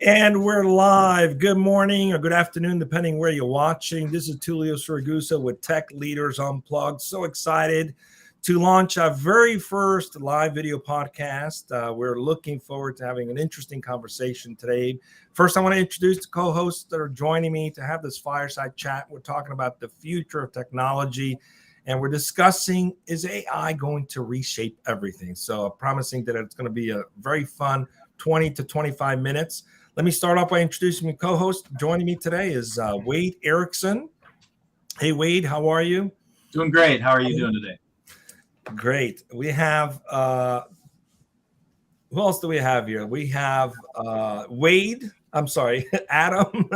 And we're live. Good morning or good afternoon, depending where you're watching. This is Tullio Siragusa with Tech Leaders Unplugged. So excited to launch our very first live video podcast. We're looking forward to having an interesting conversation today. First, I want to introduce the co-hosts that are joining me to have this fireside chat. We're talking about the future of technology, and we're discussing, is AI going to reshape everything? So promising that it's going to be a very fun 20 to 25 minutes. Let me start off by introducing my co-host. Joining me today is Wade Erickson. Hey, Wade, how are you? Doing great. How are you doing today? Great. We have, who else do we have here? We have Wade. I'm sorry, Adam.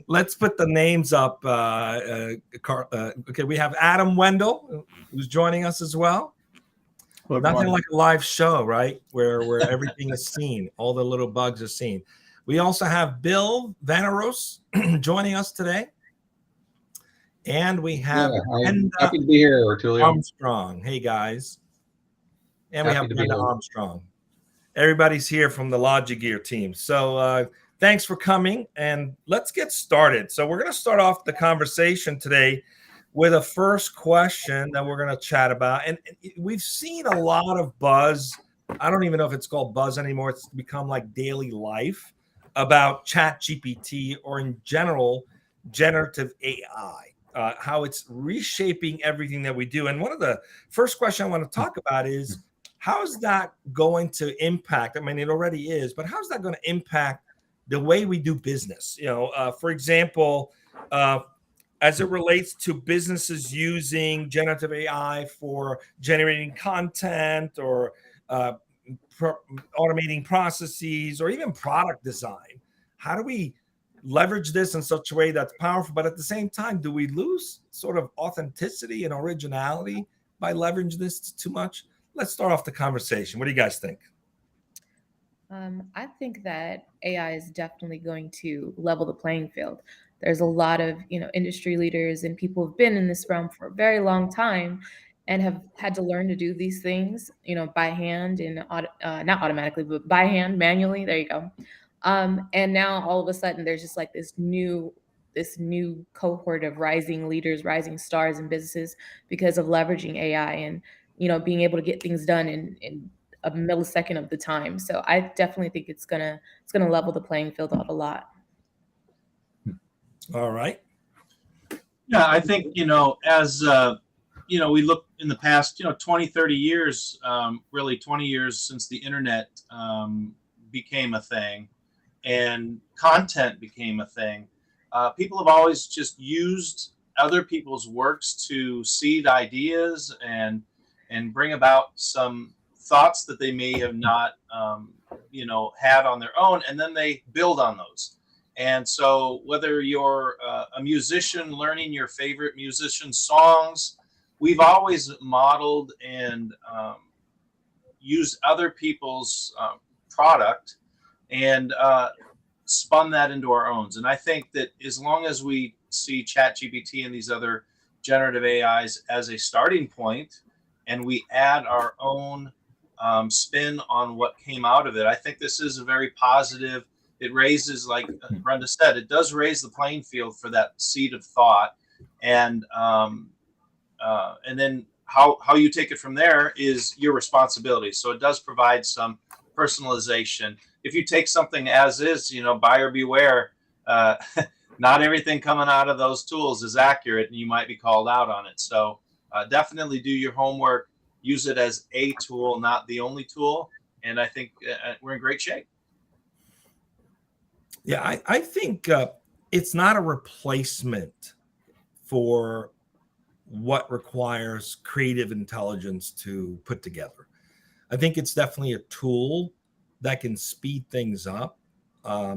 Let's put the names up. Okay, we have Adam Wendel, who's joining us as well. Nothing like a live show, right? Where everything is seen. All the little bugs are seen. We also have Bill Vannerus joining us today. And we have I'm happy to be here, Tullio. Armstrong. Hey, guys. And we have Brenda Armstrong. Everybody's here from the LogiGear team. So thanks for coming, and let's get started. So we're going to start off the conversation today with a first question that we're going to chat about. And we've seen a lot of buzz. I don't even know if it's called buzz anymore. It's become like daily life about ChatGPT, or in general, generative AI, how it's reshaping everything that we do. And one of the first questions I want to talk about is, how is that going to impact? I mean, it already is, but how's that going to impact the way we do business? For example, as it relates to businesses using generative AI for generating content or automating processes or even product design. How do we leverage this in such a way that's powerful, but at the same time, do we lose sort of authenticity and originality by leveraging this too much? Let's start off the conversation. What do you guys think? I think that AI is definitely going to level the playing field. There's a lot of industry leaders and people who've been in this realm for a very long time and have had to learn to do these things, by hand and not automatically, but by hand, manually. There you go. And now all of a sudden, there's just like this new cohort of rising leaders, rising stars in businesses because of leveraging AI and being able to get things done in a millisecond of the time. So I definitely think it's gonna level the playing field out a lot. All right. Yeah, I think as we look in the past 20, 30 years, really 20 years since the internet became a thing and content became a thing. People have always just used other people's works to seed ideas and bring about some thoughts that they may have not had on their own, and then they build on those. And so whether you're a musician learning your favorite musician's songs, we've always modeled and used other people's product and spun that into our own. And I think that as long as we see ChatGPT and these other generative AIs as a starting point, and we add our own spin on what came out of it, I think this is a very positive. It raises, like Brenda said, it does raise the playing field for that seed of thought, and then how you take it from there is your responsibility. So it does provide some personalization. If you take something as is, buyer beware. Not everything coming out of those tools is accurate, and you might be called out on it. So definitely do your homework. Use it as a tool, not the only tool. And I think we're in great shape. Yeah, I think it's not a replacement for what requires creative intelligence to put together. I think it's definitely a tool that can speed things up. I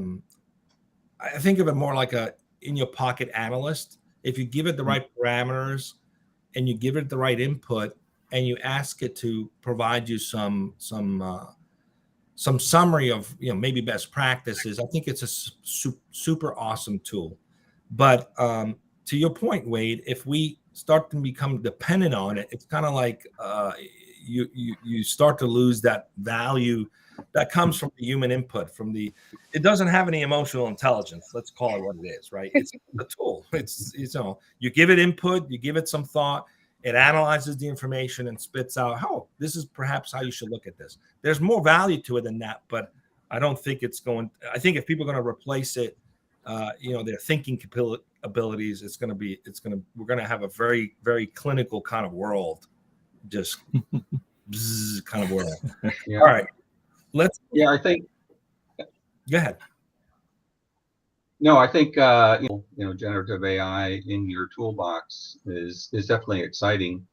think of it more like a in your pocket analyst. If you give it the right parameters and you give it the right input and you ask it to provide you some summary of maybe best practices, I think it's a super awesome tool. But to your point, Wade, if we start to become dependent on it, it's kind of like you start to lose that value that comes from the human input. It doesn't have any emotional intelligence. Let's call it what it is, right? It's a tool. It's you give it input, you give it some thought, it analyzes the information and spits out, oh, this is perhaps how you should look at this. There's more value to it than that, but I don't think it's going. I think if people are going to replace it, their thinking abilities, we're going to have a very, very clinical kind of world, just bzz kind of world. Yeah. All right, I think. Go ahead. No, I think generative AI in your toolbox is definitely exciting,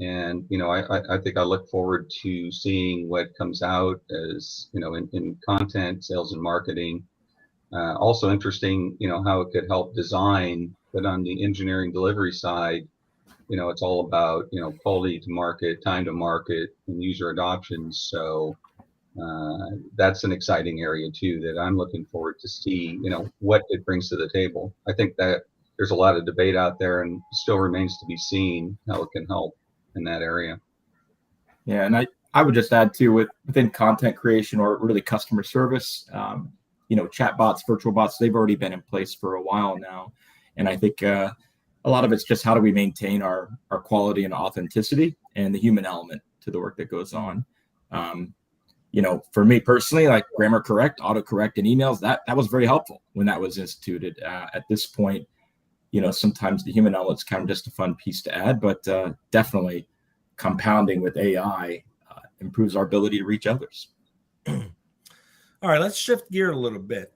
and I think I look forward to seeing what comes out as in content, sales, and marketing. Also interesting, how it could help design, but on the engineering delivery side, it's all about quality to market, time to market, and user adoption. So that's an exciting area too that I'm looking forward to see what it brings to the table. I think that there's a lot of debate out there, and still remains to be seen how it can help in that area. Yeah, and I would just add too, within content creation or really customer service, chatbots, virtual bots, they've already been in place for a while now, and I think a lot of it's just how do we maintain our quality and authenticity and the human element to the work that goes on. For me personally, like grammar correct, autocorrect in emails, that was very helpful when that was instituted. At this point, sometimes the human element's kind of just a fun piece to add, but definitely compounding with AI improves our ability to reach others. All right, let's shift gear a little bit.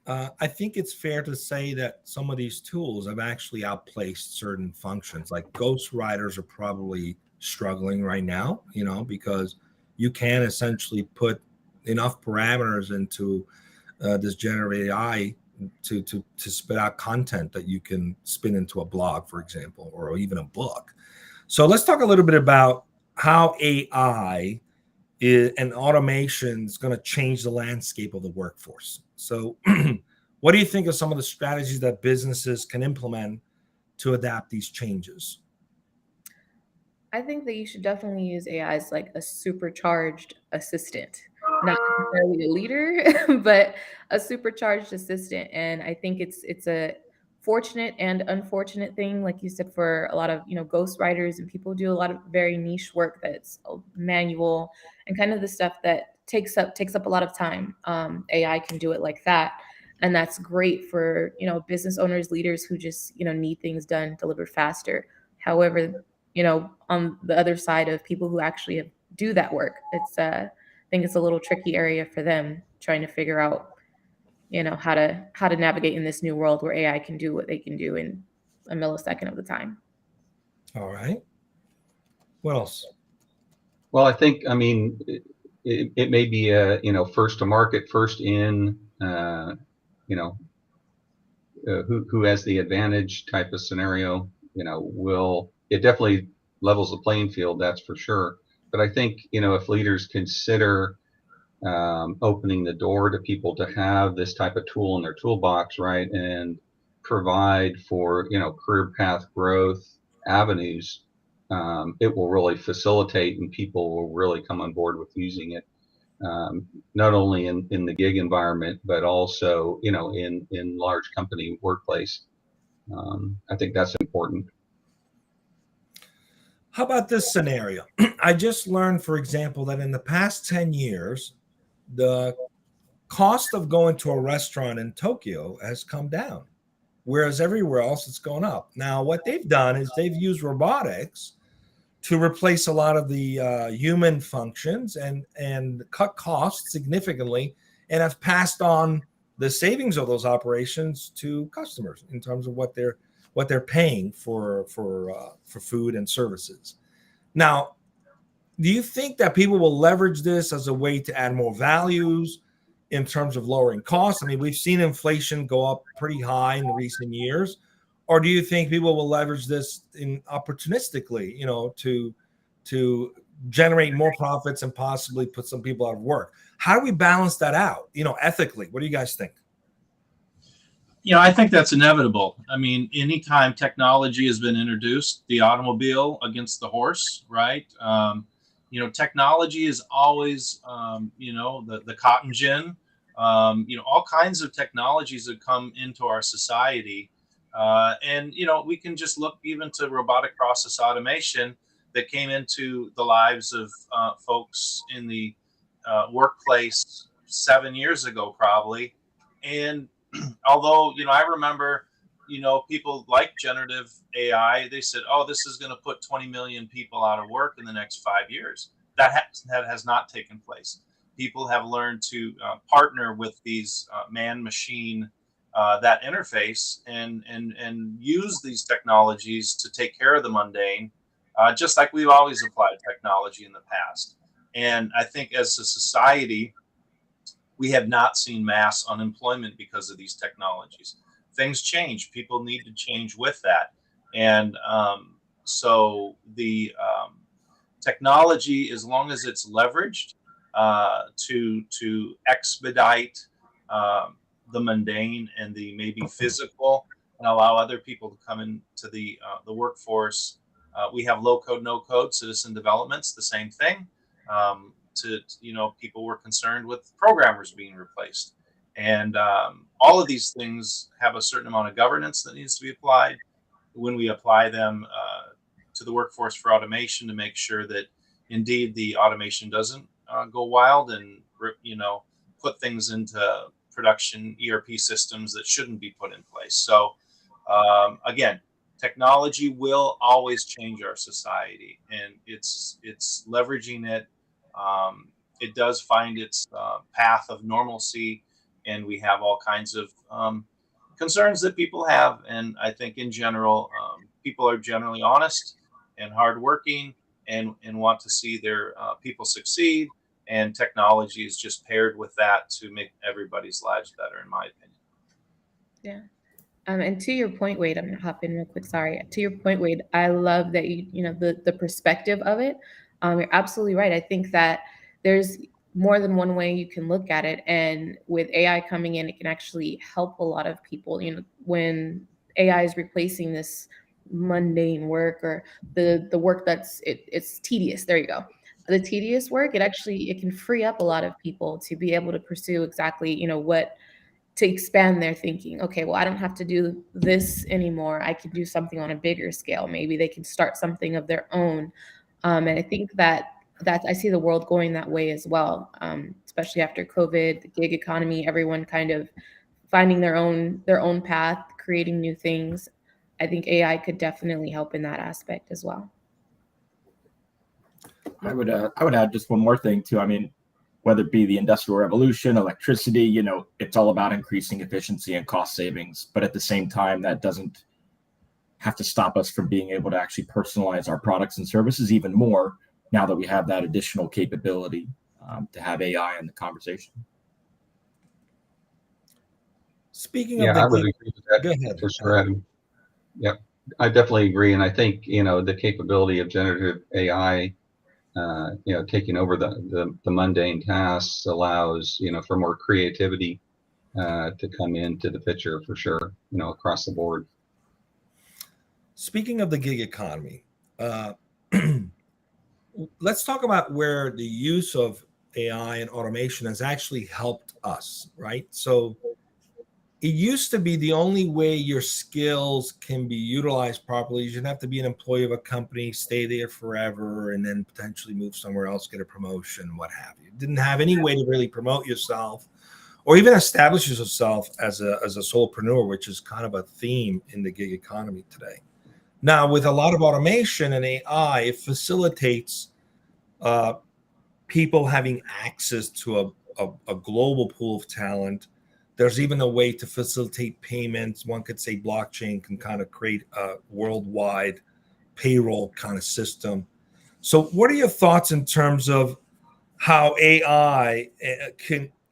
I think it's fair to say that some of these tools have actually outplaced certain functions. Like ghostwriters are probably struggling right now, because you can essentially put enough parameters into this generative AI to spit out content that you can spin into a blog, for example, or even a book. So let's talk a little bit about how AI and automation is going to change the landscape of the workforce. So what do you think of some of the strategies that businesses can implement to adapt these changes? I think that you should definitely use AI as like a supercharged assistant, not necessarily a leader, but a supercharged assistant. And I think it's a fortunate and unfortunate thing, like you said, for a lot of ghostwriters and people who do a lot of very niche work that's manual and kind of the stuff that takes up a lot of time. AI can do it like that. And that's great for business owners, leaders who just need things done, delivered faster. However, on the other side of people who actually do that work, I think it's a little tricky area for them trying to figure out, how to navigate in this new world where AI can do what they can do in a millisecond of the time. All right. What else? Well, I think, it may be a, first to market, first in, who has the advantage type of scenario, it definitely levels the playing field, that's for sure. But I think, if leaders consider opening the door to people to have this type of tool in their toolbox, right, and provide for, career path growth avenues, it will really facilitate and people will really come on board with using it. Not only in the gig environment, but also, in large company workplace. I think that's important. How about this scenario? I just learned, for example, that in the past 10 years, the cost of going to a restaurant in Tokyo has come down, whereas everywhere else it's gone up. Now, what they've done is they've used robotics to replace a lot of the human functions and cut costs significantly, and have passed on the savings of those operations to customers in terms of what they're paying for food and services. Now, do you think that people will leverage this as a way to add more values in terms of lowering costs? I mean, we've seen inflation go up pretty high in recent years. Or do you think people will leverage this opportunistically, to generate more profits and possibly put some people out of work? How do we balance that out, ethically? What do you guys think? I think that's inevitable. I mean, anytime technology has been introduced, the automobile against the horse, right? technology is always, the cotton gin, all kinds of technologies that come into our society. And we can just look even to robotic process automation that came into the lives of folks in the workplace 7 years ago, probably. And although, I remember, people like generative AI, they said, oh, this is going to put 20 million people out of work in the next 5 years. That has not taken place. People have learned to partner with these man-machine, that interface, and use these technologies to take care of the mundane, just like we've always applied technology in the past. And I think as a society, we have not seen mass unemployment because of these technologies. Things change. People need to change with that. And so the technology, as long as it's leveraged to expedite the mundane and the maybe physical, and allow other people to come into the workforce. We have low code, no code citizen developments, the same thing. People were concerned with programmers being replaced. And all of these things have a certain amount of governance that needs to be applied when we apply them to the workforce for automation, to make sure that indeed the automation doesn't go wild and put things into production ERP systems that shouldn't be put in place. So again, technology will always change our society, and it's leveraging it. It does find its path of normalcy, and we have all kinds of concerns that people have. And I think in general, people are generally honest and hardworking, and want to see their people succeed. And technology is just paired with that to make everybody's lives better, in my opinion. Yeah. And to your point, Wade, I'm gonna hop in real quick. Sorry. To your point, Wade, I love that the perspective of it. You're absolutely right. I think that there's more than one way you can look at it, and with AI coming in, it can actually help a lot of people. When AI is replacing this mundane work, or the work it's tedious. There you go. The tedious work, it can free up a lot of people to be able to pursue exactly what, to expand their thinking. Okay, well, I don't have to do this anymore. I can do something on a bigger scale. Maybe they can start something of their own. And I think that I see the world going that way as well, especially after COVID, the gig economy, everyone kind of finding their own path, creating new things. I think AI could definitely help in that aspect as well. I would add just one more thing too. I mean, whether it be the Industrial Revolution, electricity, it's all about increasing efficiency and cost savings. But at the same time, that doesn't have to stop us from being able to actually personalize our products and services even more now that we have that additional capability to have AI in the conversation. Speaking of I would agree with that. Go ahead. For sure, Adam. Yep, I definitely agree. And I think, the capability of generative AI, taking over the mundane tasks allows, for more creativity to come into the picture, for sure, across the board. Speaking of the gig economy, let's talk about where the use of AI and automation has actually helped us, right? So it used to be the only way your skills can be utilized properly is you'd have to be an employee of a company, stay there forever, and then potentially move somewhere else, get a promotion, what have you. Didn't have any way to really promote yourself or even establish yourself as a solopreneur, which is kind of a theme in the gig economy today. Now, with a lot of automation and AI, it facilitates people having access to a global pool of talent. There's even a way to facilitate payments. One could say blockchain can kind of create a worldwide payroll kind of system. So what are your thoughts in terms of how AI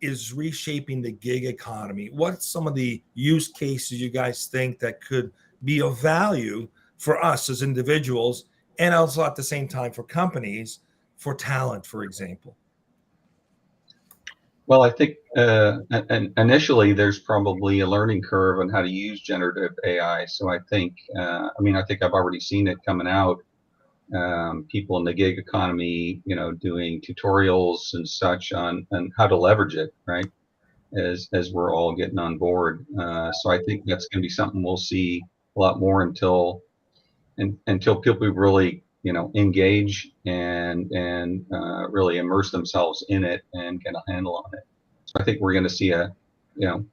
is reshaping the gig economy? What's some of the use cases you guys think that could be of value for us as individuals, and also at the same time for companies, for talent, for example? Well, I think initially there's probably a learning curve on how to use generative AI. So I think, I think I've already seen it coming out people in the gig economy, doing tutorials and such on how to leverage it, right? As we're all getting on board. So I think that's going to be something we'll see a lot more until people really, engage and really immerse themselves in it and get a handle on it. So I think we're going to see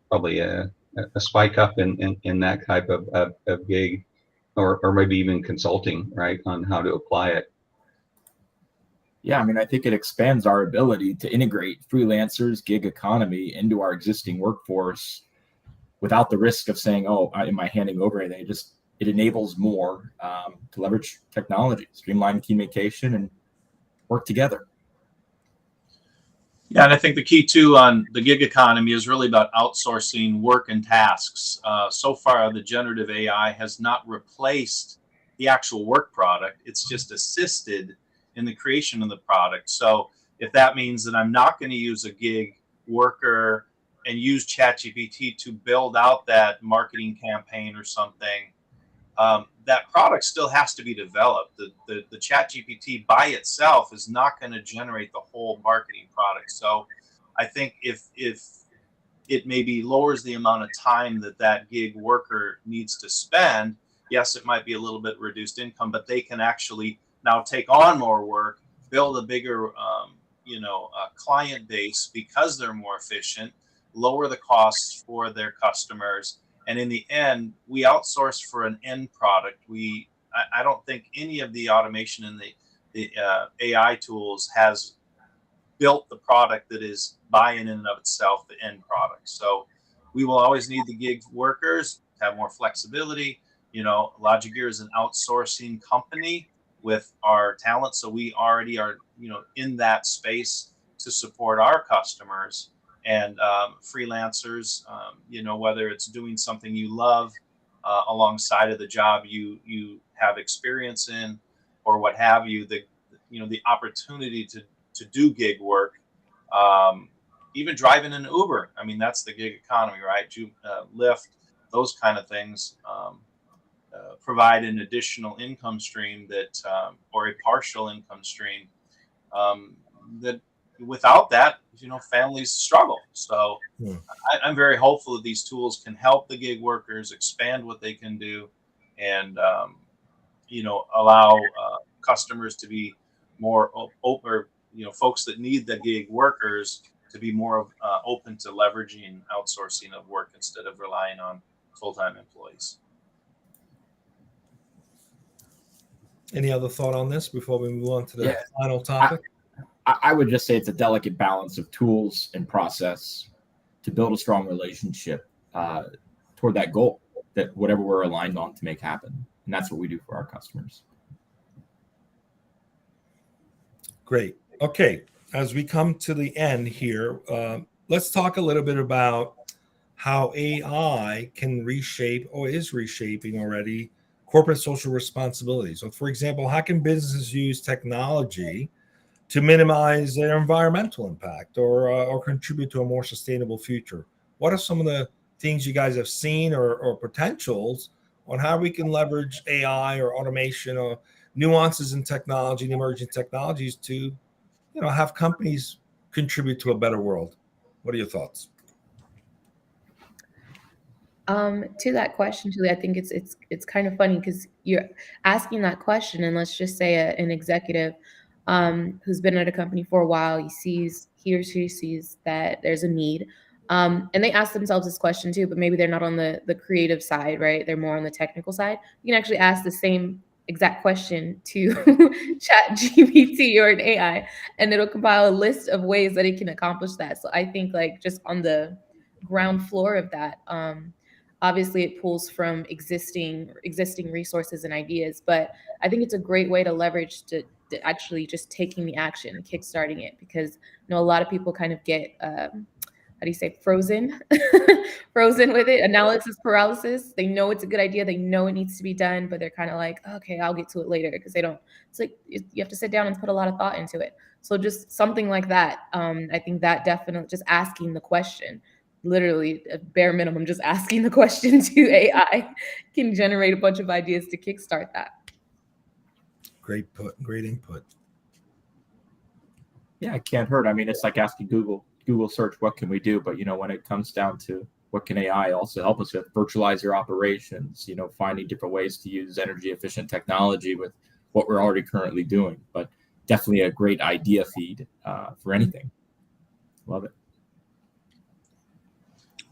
probably a spike up in that type of gig, or maybe even consulting, right, on how to apply it. Yeah, I mean, I think it expands our ability to integrate freelancers, gig economy into our existing workforce without the risk of saying, "Oh, am I handing over anything?" It enables more to leverage technology, streamline communication, and work together. Yeah, and I think the key too on the gig economy is really about outsourcing work and tasks. So far, the generative AI has not replaced the actual work product. It's just assisted in the creation of the product. So if that means that I'm not going to use a gig worker and use ChatGPT to build out that marketing campaign or something, that product still has to be developed. The ChatGPT by itself is not going to generate the whole marketing product. So I think if it maybe lowers the amount of time that gig worker needs to spend, yes, it might be a little bit reduced income, but they can actually now take on more work, build a bigger client base because they're more efficient, lower the costs for their customers. And in the end, we outsource for an end product. I don't think any of the automation in the AI tools has built the product that is by in and of itself the end product. So we will always need the gig workers to have more flexibility. LogiGear is an outsourcing company with our talent, so we already are in that space to support our customers. And freelancers, whether it's doing something you love alongside of the job you have experience in, or what have you, the opportunity to do gig work, even driving an Uber. I mean, that's the gig economy, right? Lyft, those kind of things provide an additional income stream or a partial income stream that. Without that, families struggle. So I'm very hopeful that these tools can help the gig workers expand what they can do, and allow customers to be more open, or folks that need the gig workers to be more open to leveraging outsourcing of work instead of relying on full-time employees. Any other thought on this before we move on to the final topic? I would just say it's a delicate balance of tools and process to build a strong relationship toward that goal, that whatever we're aligned on to make happen. And that's what we do for our customers. Great. Okay. As we come to the end here, let's talk a little bit about how AI can reshape, or is reshaping already, corporate social responsibility. So, for example, how can businesses use technology to minimize their environmental impact or contribute to a more sustainable future? What are some of the things you guys have seen or potentials on how we can leverage AI or automation or nuances in technology and emerging technologies to, have companies contribute to a better world? What are your thoughts? To that question, Julie, I think it's kind of funny because you're asking that question, and let's just say an executive who's been at a company for a while, he or she sees that there's a need, and they ask themselves this question too, but maybe they're not on the creative side, right? They're more on the technical side. You can actually ask the same exact question to ChatGPT or an AI, and it'll compile a list of ways that it can accomplish that. So I think just on the ground floor of that, obviously it pulls from existing resources and ideas, but I think it's a great way to leverage to actually just taking the action, kickstarting it, because a lot of people kind of get frozen frozen with it, analysis paralysis. They know it's a good idea, they know it needs to be done, but they're kind of like, okay, I'll get to it later, because it's like you have to sit down and put a lot of thought into it. So just something like that, I think that definitely, just asking the question, literally a bare minimum, just asking the question to AI can generate a bunch of ideas to kickstart that. Great input. Yeah, it can't hurt. I mean, it's like asking Google search, what can we do? But, when it comes down to what can AI also help us with, virtualize your operations, finding different ways to use energy efficient technology with what we're already currently doing. But definitely a great idea feed for anything. Love it.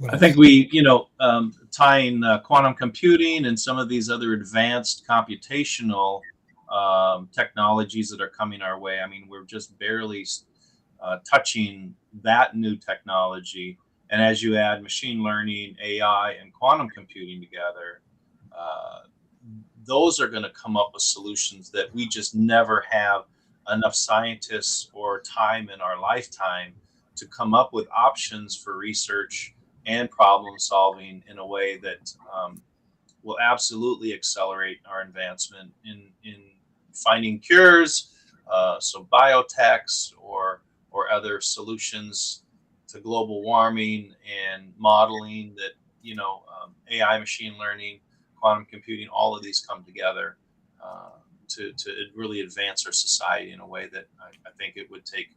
I think we, tying quantum computing and some of these other advanced computational technologies that are coming our way. I mean, we're just barely touching that new technology. And as you add machine learning, AI, and quantum computing together, those are going to come up with solutions that we just never have enough scientists or time in our lifetime to come up with options for research and problem solving in a way that will absolutely accelerate our advancement in finding cures, so biotechs or other solutions to global warming and modeling that, AI, machine learning, quantum computing, all of these come together to really advance our society in a way that I think it would take,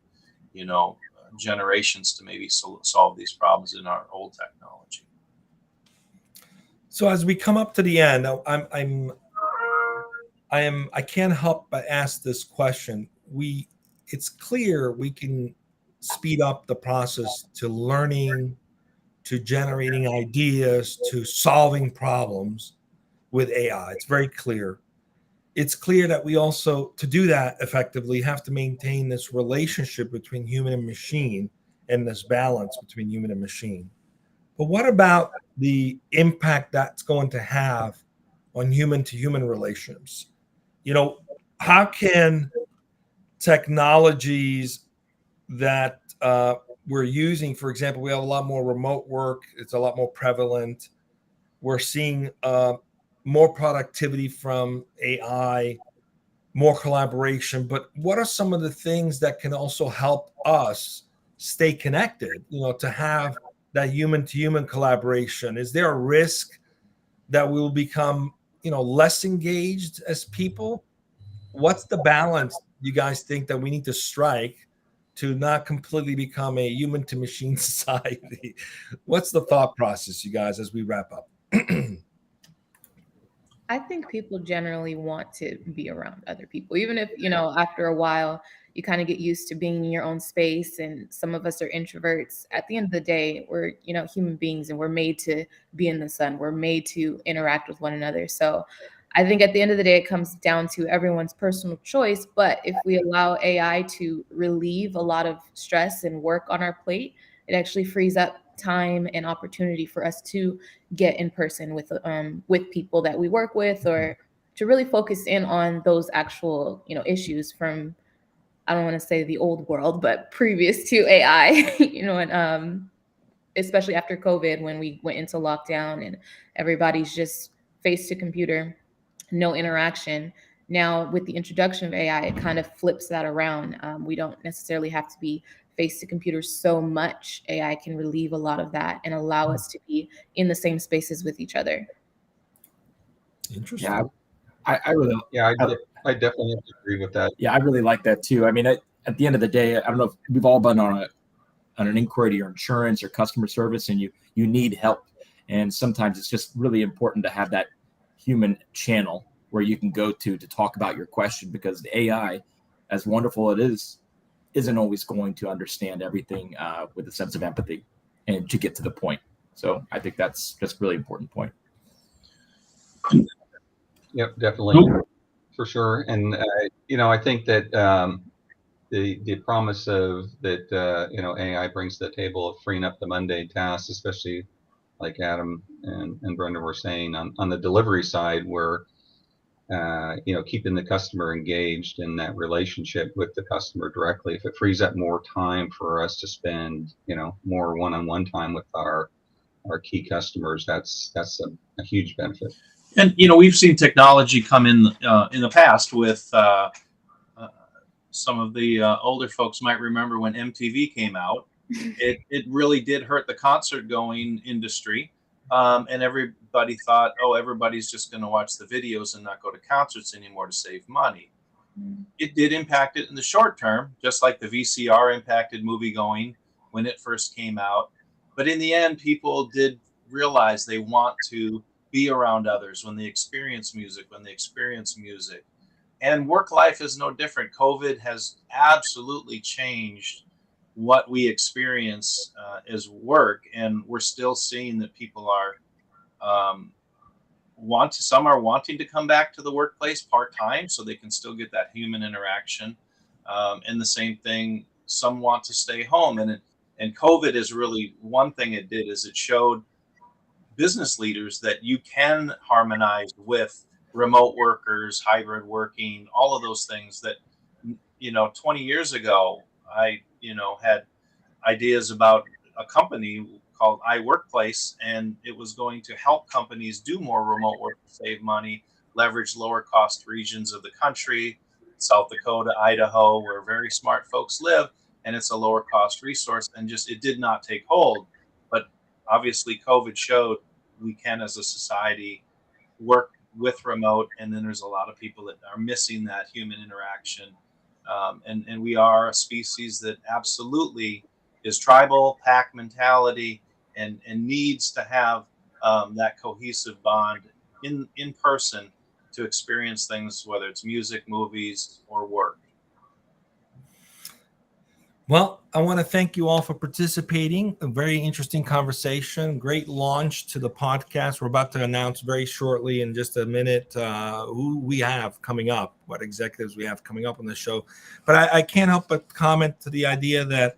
generations to maybe solve these problems in our old technology. So as we come up to the end, I can't help but ask this question. It's clear we can speed up the process to learning, to generating ideas, to solving problems with AI. It's very clear. It's clear that we also, to do that effectively, have to maintain this relationship between human and machine and this balance between human and machine. But what about the impact that's going to have on human to human relations? How can technologies that we're using, for example, we have a lot more remote work, it's a lot more prevalent. We're seeing more productivity from AI, more collaboration. But what are some of the things that can also help us stay connected, to have that human to human collaboration? Is there a risk that we will become, less engaged as people? What's the balance you guys think that we need to strike to not completely become a human to machine society? What's the thought process, you guys, as we wrap up? I think people generally want to be around other people, even if, after a while you kind of get used to being in your own space, and some of us are introverts. At the end of the day, we're, human beings, and we're made to be in the sun. We're made to interact with one another. So I think at the end of the day, it comes down to everyone's personal choice. But if we allow AI to relieve a lot of stress and work on our plate, it actually frees up time and opportunity for us to get in person with people that we work with, or to really focus in on those actual, issues from, I don't want to say the old world, but previous to AI, and especially after COVID, when we went into lockdown and everybody's just face to computer, no interaction. Now, with the introduction of AI, it kind of flips that around. We don't necessarily have to be face to computer so much. AI can relieve a lot of that and allow us to be in the same spaces with each other. Interesting. Yeah, I really, I definitely have to agree with that. yeah, I really like that too. I mean, at the end of the day, I don't know if we've all been on an inquiry to your insurance or customer service, and you need help, and sometimes it's just really important to have that human channel where you can go to talk about your question, because the AI, as wonderful it is, isn't always going to understand everything with a sense of empathy and to get to the point. So I think that's just a really important point. Yep, definitely, for sure. And I think that the promise of that AI brings to the table of freeing up the mundane tasks, especially like Adam and Brenda were saying on the delivery side, where keeping the customer engaged in that relationship with the customer directly. If it frees up more time for us to spend, more one-on-one time with our key customers, that's a huge benefit. And we've seen technology come in the past with some of the older folks might remember when MTV came out. It really did hurt the concert going industry. And everybody thought, oh, everybody's just going to watch the videos and not go to concerts anymore to save money. it did impact it in the short term, just like the VCR impacted movie going when it first came out. But in the end, people did realize they want to be around others when they experience music, And work life is no different. COVID has absolutely changed what we experience as work, and we're still seeing that people are some are wanting to come back to the workplace part-time so they can still get that human interaction, and the same thing, some want to stay home. And COVID is really one thing it did is it showed business leaders that you can harmonize with remote workers, hybrid working, all of those things that 20 years ago I had ideas about a company called iWorkplace, and it was going to help companies do more remote work to save money, leverage lower cost regions of the country, South Dakota, Idaho, where very smart folks live, and it's a lower cost resource, and just it did not take hold. But obviously COVID showed we can as a society work with remote, and then there's a lot of people that are missing that human interaction. And we are a species that absolutely is tribal, pack mentality, and needs to have that cohesive bond in person to experience things, whether it's music, movies, or work. Well, I want to thank you all for participating. A very interesting conversation. Great launch to the podcast. We're about to announce very shortly in just a minute who we have coming up, what executives we have coming up on the show. But I can't help but comment to the idea that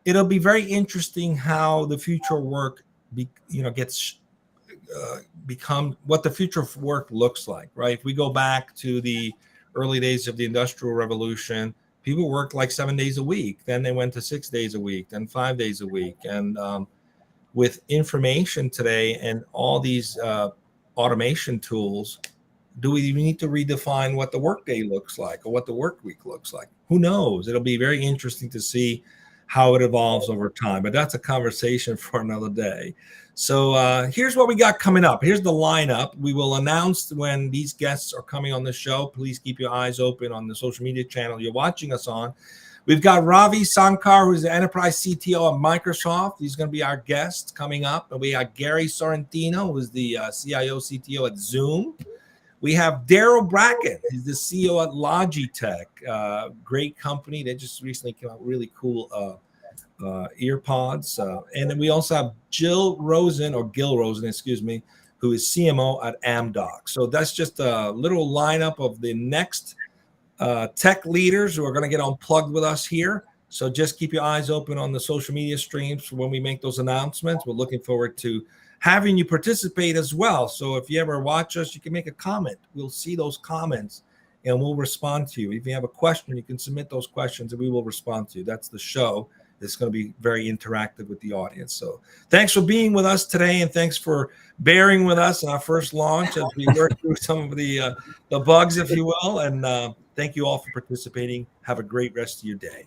it'll be very interesting how the future of work gets become what the future of work looks like, right? If we go back to the early days of the Industrial Revolution, people worked like 7 days a week. Then they went to 6 days a week, then 5 days a week. And with information today and all these automation tools, do we need to redefine what the workday looks like or what the work week looks like? Who knows? It'll be very interesting to see how it evolves over time. But that's a conversation for another day. So here's what we got coming up. Here's the lineup. We will announce when these guests are coming on the show. Please keep your eyes open on the social media channel you're watching us on. We've got Ravi Sankar, who's the enterprise CTO of Microsoft. He's going to be our guest coming up. And we got Gary Sorrentino, who's the CIO CTO at Zoom. We have Daryl Brackett. He's the CEO at Logitech. Great company. They just recently came out with really cool earpods. And then we also have Gil Rosen, who is CMO at Amdoc. So that's just a little lineup of the next tech leaders who are going to get unplugged with us here. So just keep your eyes open on the social media streams when we make those announcements. We're looking forward to having you participate as well. So if you ever watch us, you can make a comment. We'll see those comments and we'll respond to you. If you have a question, you can submit those questions and we will respond to you. That's the show. It's going to be very interactive with the audience. So thanks for being with us today, and thanks for bearing with us in our first launch as we work through some of the bugs, if you will. And thank you all for participating. Have a great rest of your day.